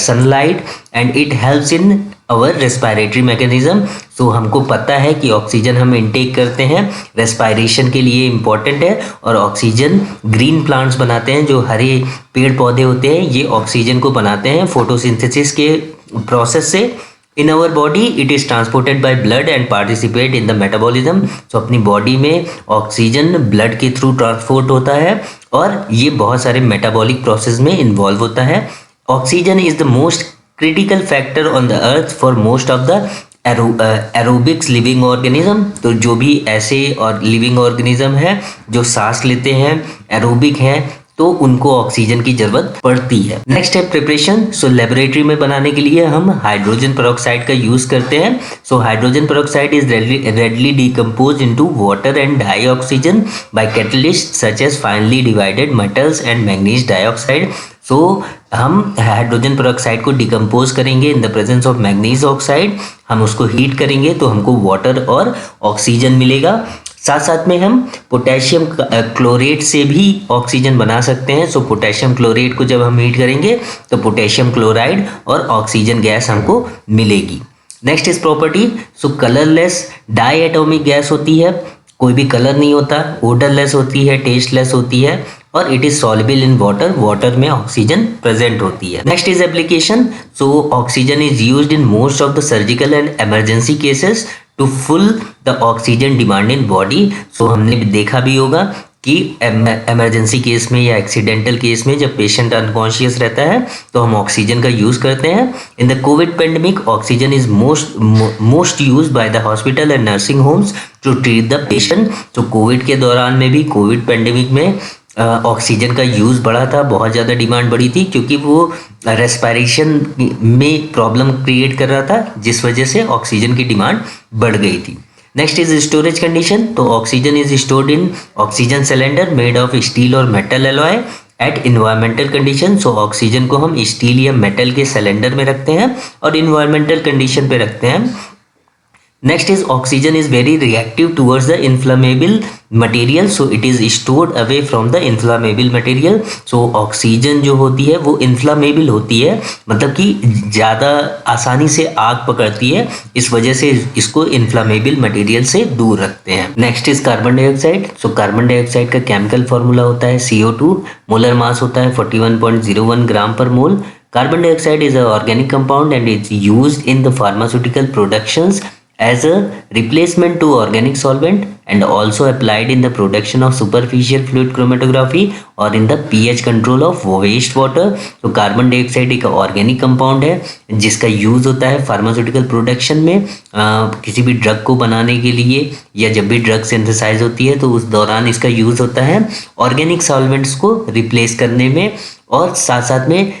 Speaker 1: sunlight and it helps in our respiratory mechanism. So हमको पता है कि ऑक्सीजन हम इनटेक करते हैं रेस्पायरेशन के लिए इम्पॉर्टेंट है और ऑक्सीजन ग्रीन प्लांट्स बनाते हैं. जो हरे पेड़ पौधे होते हैं ये ऑक्सीजन को बनाते हैं फोटोसिंथेसिस के प्रोसेस से. In our body, it is transported by blood and participate in the metabolism. So अपनी बॉडी में ऑक्सीजन ब्लड के थ्रू ट्रांसपोर्ट होता है और ये बहुत सारे मेटाबॉलिक प्रोसेस में इन्वॉल्व होता है. Oxygen is the most critical factor on the earth for most of the aerobics living organism. तो जो भी ऐसे और लिविंग ऑर्गेनिज्म है जो सांस लेते हैं एरोबिक हैं तो उनको ऑक्सीजन की जरूरत पड़ती है. नेक्स्ट है प्रिपरेशन. सो लेबोरेटरी में बनाने के लिए हम हाइड्रोजन पेरोक्साइड का यूज करते हैं. So hydrogen peroxide is readily decompose into water and dioxygen by catalyst such as finely divided metals and manganese dioxide. So हम हाइड्रोजन पेरोक्साइड को डिकम्पोज करेंगे in the presence of manganese oxide. हम उसको heat करेंगे तो हमको water और oxygen मिलेगा. साथ साथ में हम पोटेशियम क्लोरेट से भी ऑक्सीजन बना सकते हैं. सो पोटेशियम क्लोरेट को जब हम हीट करेंगे तो पोटेशियम क्लोराइड और ऑक्सीजन गैस हमको मिलेगी. Next is property. So colourless diatomic gas होती है, कोई भी कलर नहीं होता, ओडरलेस होती है, टेस्टलेस होती है और it is soluble in water. Water में ऑक्सीजन प्रेजेंट होती है. Next is application. So oxygen is used in most of the surgical and emergency cases to full the oxygen demand in body. So हमने देखा भी होगा कि emergency case में या एक्सीडेंटल केस में जब पेशेंट अनकॉन्शियस रहता है तो हम ऑक्सीजन का यूज़ करते हैं. In the covid pandemic oxygen is most use by the hospital and nursing homes to treat the patient. तो कोविड के दौरान में भी कोविड पेंडेमिक में ऑक्सीजन का यूज़ बढ़ा था, बहुत ज़्यादा डिमांड बढ़ी थी क्योंकि वो रेस्पायरेशन में प्रॉब्लम क्रिएट कर रहा था जिस वजह से ऑक्सीजन की डिमांड बढ़ गई थी. Next is storage condition. तो oxygen is stored in oxygen cylinder made of steel और metal alloy at environmental condition. So oxygen को हम स्टील या मेटल के सिलेंडर में रखते हैं और इन्वायरमेंटल कंडीशन पे रखते हैं. Next is oxygen is very reactive towards the inflammable material, so it is stored away from the inflammable material. So oxygen जो होती है वो inflammable होती है, मतलब कि ज़्यादा आसानी से आग पकड़ती है, इस वजह से इसको inflammable material से दूर रखते हैं. Next is carbon dioxide. So carbon dioxide का केमिकल फॉर्मूला होता है CO2. मोलर मास होता है 41.01 gram per mole. Carbon dioxide is a organic compound and it's used in the pharmaceutical productions as a replacement to organic solvent and also applied in the production of superficial fluid chromatography or in the pH control of waste water. तो carbon dioxide एक organic compound है जिसका use होता है pharmaceutical production में, किसी भी drug को बनाने के लिए या जब भी ड्रग सिंथेसाइज होती है तो उस दौरान इसका यूज़ होता है ऑर्गेनिक सॉल्वेंट्स को रिप्लेस करने में. और साथ साथ में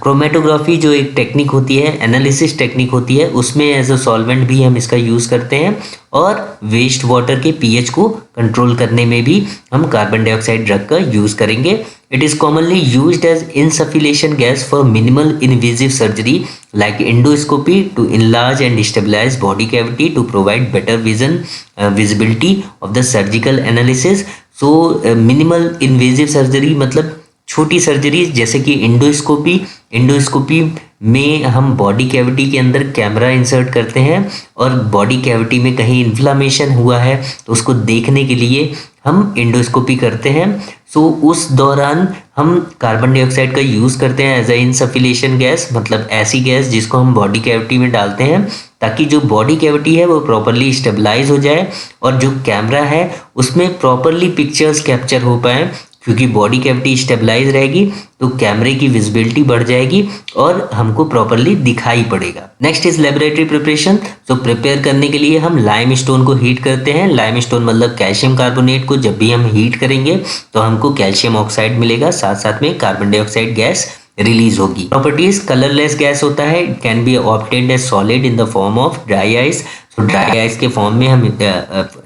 Speaker 1: क्रोमेटोग्राफी जो एक टेक्निक होती है, एनालिसिस टेक्निक होती है, उसमें एज अ सॉल्वेंट भी हम इसका यूज़ करते हैं और वेस्ट वाटर के पीएच को कंट्रोल करने में भी हम कार्बन डाइऑक्साइड ड्रग का यूज़ करेंगे. It is commonly used as insufficient gas for minimal invasive surgery like endoscopy to enlarge and stabilize body cavity to provide better visibility of the surgical analysis. So minimal invasive surgery मतलब छोटी surgery जैसे कि endoscopy में हम body cavity के अंदर camera insert करते हैं और बॉडी कैविटी में कहीं इन्फ्लामेशन हुआ है तो उसको देखने के लिए हम इंडोस्कोपी करते हैं. सो उस दौरान हम कार्बन डाइऑक्साइड का यूज़ करते हैं एज अ इनसफिशिएंट गैस, मतलब ऐसी गैस जिसको हम बॉडी कैविटी में डालते हैं ताकि जो बॉडी कैविटी है वो प्रॉपरली स्टेबलाइज हो जाए और जो कैमरा है उसमें प्रॉपरली पिक्चर्स कैप्चर हो पाए क्योंकि बॉडी कैविटी स्टेबलाइज रहेगी तो कैमरे की विजिबिलिटी बढ़ जाएगी और हमको प्रॉपरली दिखाई पड़ेगा। Next is laboratory preparation. तो प्रिपेयर करने के लिए हम लाइम स्टोन को हीट करते हैं। लाइम स्टोन मतलब कैल्शियम कार्बोनेट को जब भी हम हीट करेंगे तो हमको कैल्शियम ऑक्साइड मिलेगा, साथ साथ में कार्बन डाइऑक्साइड गैस रिलीज होगी। प्रॉपर्टीज, कलरलेस गैस होता है, can be obtained as solid in the form of dry ice. तो ड्राई आइस के फॉर्म में हम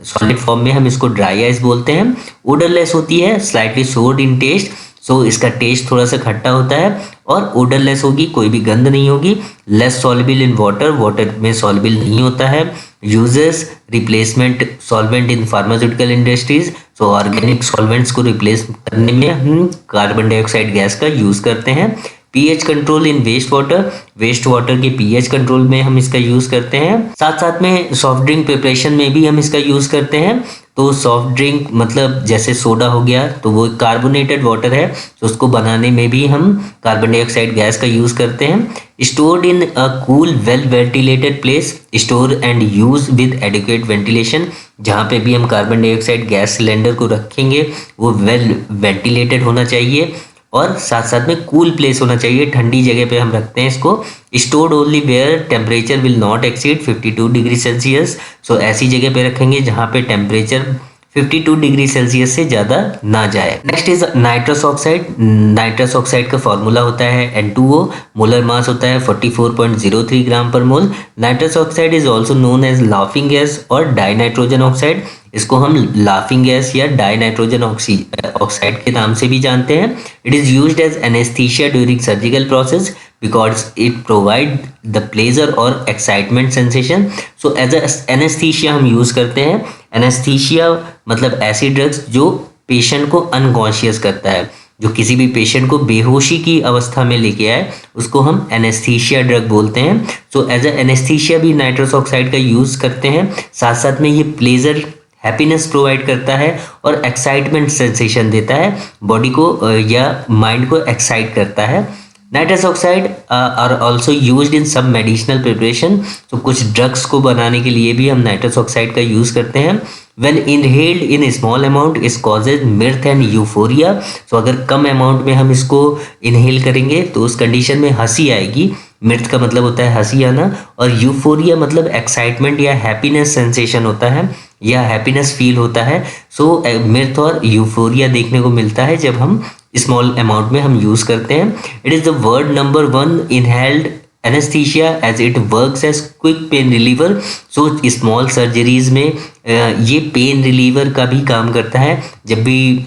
Speaker 1: सॉलिड फॉर्म में हम इसको ड्राई आइस बोलते हैं। ओडरलेस होती है, स्लाइटली सोर्ड इन टेस्ट, सो इसका टेस्ट थोड़ा सा खट्टा होता है और ओडरलेस होगी, कोई भी गंध नहीं होगी। Less soluble in water, water में सॉल्युबल नहीं होता है। Uses, replacement solvent in pharmaceutical industries. So organic solvents को रिप्लेस करने में हम कार्बन डाइऑक्साइड गैस का यूज करते हैं। PH control in waste water, waste water के पीएच कंट्रोल में हम इसका यूज करते हैं। साथ साथ में सॉफ्ट ड्रिंक प्रिपरेशन में भी हम इसका यूज करते हैं। तो सॉफ्ट ड्रिंक मतलब जैसे सोडा हो गया तो वो कार्बोनेटेड वाटर है, तो उसको बनाने में भी हम कार्बन डाइऑक्साइड गैस का यूज करते हैं। Stored in a cool well ventilated place, store and use with adequate ventilation. जहाँ पे भी हम कार्बन डाइऑक्साइड गैस सिलेंडर को रखेंगे वो वेल वेंटिलेटेड होना चाहिए और साथ साथ में कूल प्लेस होना चाहिए, ठंडी जगह पे हम रखते हैं इसको। Stored only where temperature will not exceed 52 degree Celsius. So ऐसी जगह पे रखेंगे जहाँ पे टेम्परेचर 52 डिग्री सेल्सियस से ज़्यादा ना जाए। Next is nitrous oxide. Nitrous oxide का फॉर्मूला होता है N2O, मोलर मास होता है 44.03 gram per mole. Nitrous oxide is also known as laughing gas और डाई नाइट्रोजन ऑक्साइड। इसको हम लाफिंग गैस या डाई नाइट्रोजन ऑक्साइड के नाम से भी जानते हैं। It is used as anaesthesia during surgical process because it provide the pleasure और excitement sensation. So as a anesthesia हम यूज करते हैं। anesthesia मतलब ऐसी ड्रग्स जो पेशेंट को अनकॉन्शियस करता है, जो किसी भी पेशेंट को बेहोशी की अवस्था में लेके आए उसको हम एनेस्थीसिया ड्रग बोलते हैं। सो एज अ एनेस्थीसिया भी नाइट्रस ऑक्साइड का यूज करते हैं। साथ साथ में ये प्लेजर हैप्पीनेस प्रोवाइड करता है और एक्साइटमेंट सेंसेशन देता है, बॉडी को या माइंड को एक्साइट करता है। Nitrous oxide are also used in सब मेडिसिनल प्रिपरेशन। तो कुछ ड्रग्स को बनाने के लिए भी हम नाइट्रस ऑक्साइड का यूज करते हैं। When inhaled in small amount it causes mirth and euphoria. So अगर कम अमाउंट में हम इसको इनहेल करेंगे तो उस कंडीशन में हंसी आएगी। मिर्थ का मतलब होता है हंसी आना और यूफोरिया मतलब एक्साइटमेंट या हैप्पीनेस सेंसेशन होता है या हैप्पीनेस फील होता है। सो मिर्थ और यूफोरिया देखने को मिलता है जब हम स्मॉल अमाउंट में हम यूज़ करते हैं। It is the world number 1 inhaled anaesthesia as it works as quick pain reliever. So small surgeries में ये पेन रिलीवर का भी काम करता है। जब भी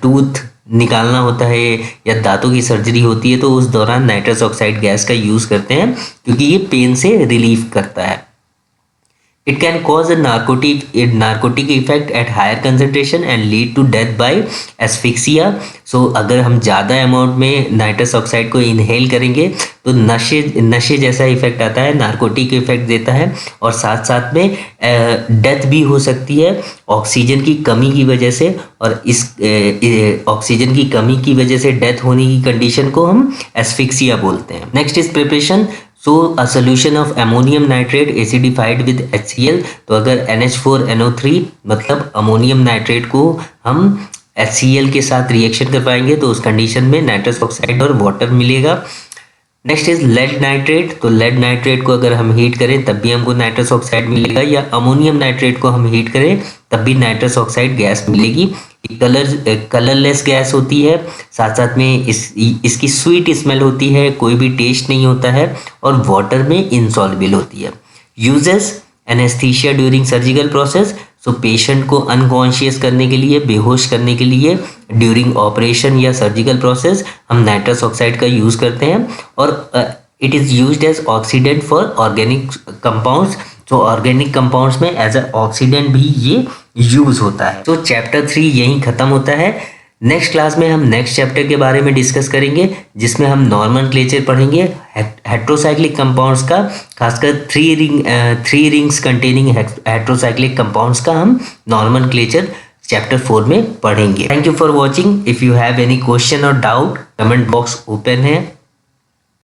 Speaker 1: टूथ निकालना होता है या दांतों की सर्जरी होती है तो उस दौरान नाइट्रस ऑक्साइड गैस का यूज़ करते हैं क्योंकि ये पेन से रिलीफ करता है। It can cause a narcotic effect at higher concentration and lead to death by asphyxia. So अगर हम ज़्यादा अमाउंट में नाइट्रस ऑक्साइड को इनहेल करेंगे तो नशे जैसा इफेक्ट आता है, नार्कोटिक इफेक्ट देता है और साथ साथ में डेथ भी हो सकती है ऑक्सीजन की कमी की वजह से। और इस ऑक्सीजन की कमी की वजह से डेथ होने की कंडीशन को हम एस्फिक्सिया बोलते हैं। Next is preparation. So a solution of ammonium nitrate acidified with HCl। तो अगर NH4NO3 मतलब अमोनियम नाइट्रेट को हम HCl के साथ रिएक्शन करवाएंगे तो उस कंडीशन में नाइट्रस ऑक्साइड और वाटर मिलेगा। Next is lead nitrate. तो लेड नाइट्रेट को अगर हम हीट करें तब भी हमको नाइट्रस ऑक्साइड मिलेगा या अमोनियम नाइट्रेट को हम हीट करें तब भी नाइट्रस ऑक्साइड गैस मिलेगी। कलरलेस गैस होती है, साथ साथ में इसकी स्वीट स्मेल होती है, कोई भी टेस्ट नहीं होता है और वाटर में इनसॉल्युबल होती है। Uses anaesthesia during surgical process. So patient को अनकॉन्शियस करने के लिए, बेहोश करने के लिए ड्यूरिंग ऑपरेशन या सर्जिकल प्रोसेस हम नाइट्रस ऑक्साइड का यूज़ करते हैं और it is used as oxidant for organic compounds. तो ऑर्गेनिक कंपाउंड्स में एज अ ऑक्सीडेंट भी ये यूज होता है। तो चैप्टर 3 यहीं ख़त्म होता है। नेक्स्ट क्लास में हम नेक्स्ट चैप्टर के बारे में डिस्कस करेंगे जिसमें हम नॉमेनक्लेचर पढ़ेंगे हेट्रोसाइक्लिक कंपाउंड्स का, खासकर three rings containing heterocyclic compounds का हम नॉमेनक्लेचर चैप्टर 4 में पढ़ेंगे। Thank you for watching. If you have any question और डाउट कमेंट बॉक्स ओपन है।